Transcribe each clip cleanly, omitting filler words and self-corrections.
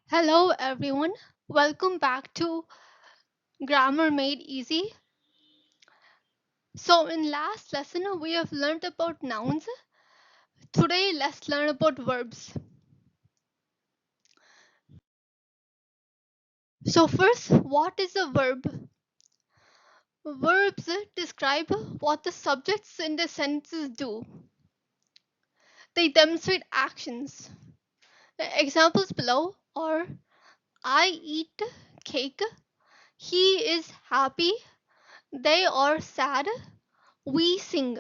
Hello everyone, welcome back to Grammar Made Easy. So in last lesson we have learned about nouns. Today let's learn about verbs. So first, what is a verb? Verbs describe what the subjects in the sentences do. They demonstrate actions. The examples below are I eat cake, he is happy, they are sad, we sing.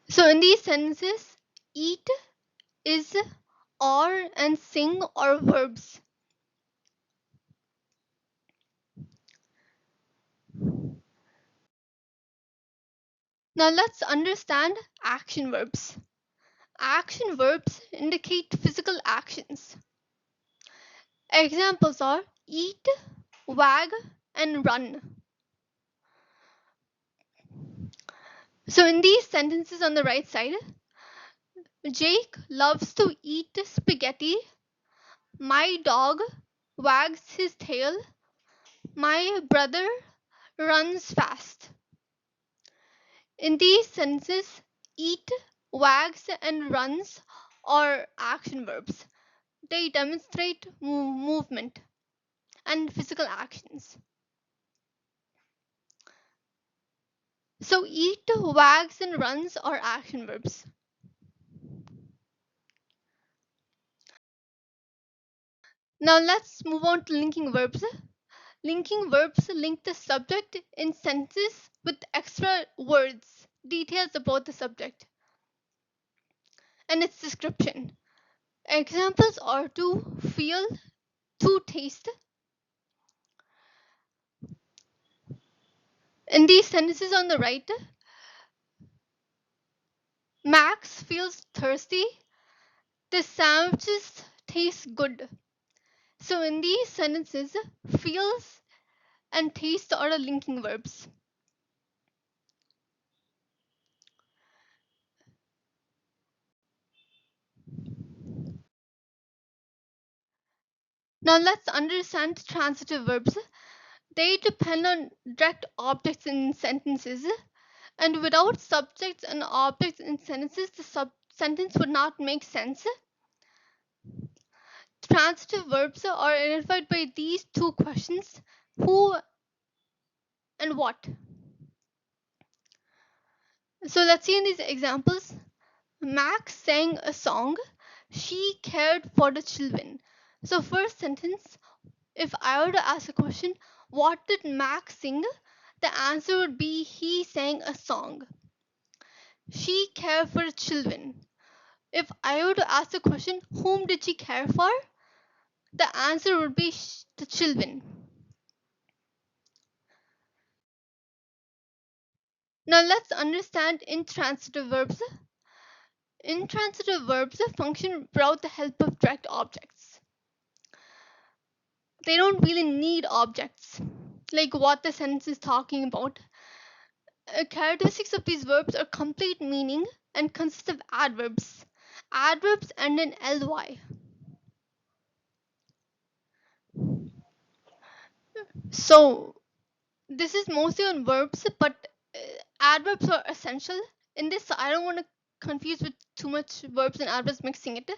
So in these sentences, eat, is, are, and sing are verbs. Now let's understand action verbs. Action verbs indicate physical actions. Examples are eat, wag, and run. So in these sentences on the right side, Jake loves to eat spaghetti. My dog wags his tail. My brother runs fast. In these sentences, eat, wags, and runs are action verbs. They demonstrate movement and physical actions. So, eat, wags, and runs are action verbs. Now, let's move on to linking verbs. Linking verbs link the subject in sentences with extra words, details about the subject, and its description. Examples are to feel, to taste. In these sentences on the right, Max feels thirsty. The sandwiches taste good. So in these sentences, feels and taste are the linking verbs. Now let's understand transitive verbs. They depend on direct objects in sentences, and without subjects and objects in sentences, the sentence would not make sense. Transitive verbs are identified by these two questions: who and what. So let's see in these examples. Max sang a song. She cared for the children. So, first sentence, if I were to ask a question, what did Max sing? The answer would be he sang a song. She cared for the children. If I were to ask the question, whom did she care for? The answer would be the children. Now, let's understand intransitive verbs. Intransitive verbs function without the help of direct objects. They don't really need objects, like what the sentence is talking about. Characteristics of these verbs are complete meaning and consist of adverbs. Adverbs end in ly. So this is mostly on verbs, but adverbs are essential. In this, I don't want to confuse with too much verbs and adverbs mixing it,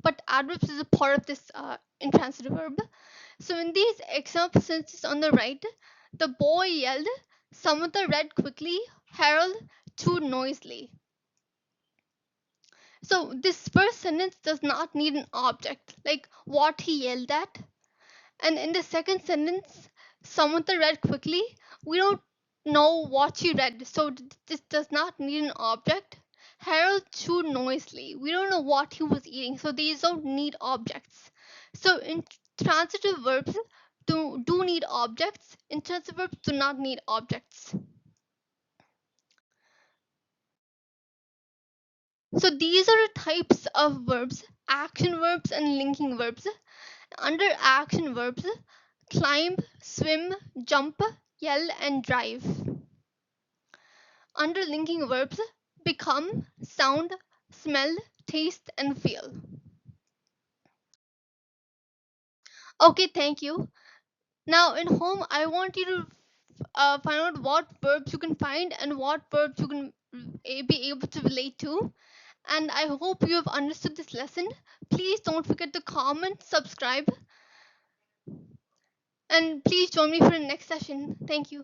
but adverbs is a part of this intransitive verb. So in these example sentences on the right, the boy yelled, Samantha read quickly, Harold chewed noisily. So this first sentence does not need an object, like what he yelled at. And in the second sentence, Samantha read quickly. We don't know what she read, so this does not need an object. Harold chewed noisily. We don't know what he was eating, so these don't need objects. So intransitive verbs do need objects. Intransitive verbs do not need objects. So these are the types of verbs: action verbs and linking verbs. Under action verbs, climb, swim, jump, yell, and drive. Under linking verbs, become, sound, smell, taste, and feel. Okay, thank you. Now, in home, I want you to find out what verbs you can find and what verbs you can be able to relate to. And I hope you have understood this lesson. Please don't forget to comment, subscribe, and please join me for the next session. Thank you.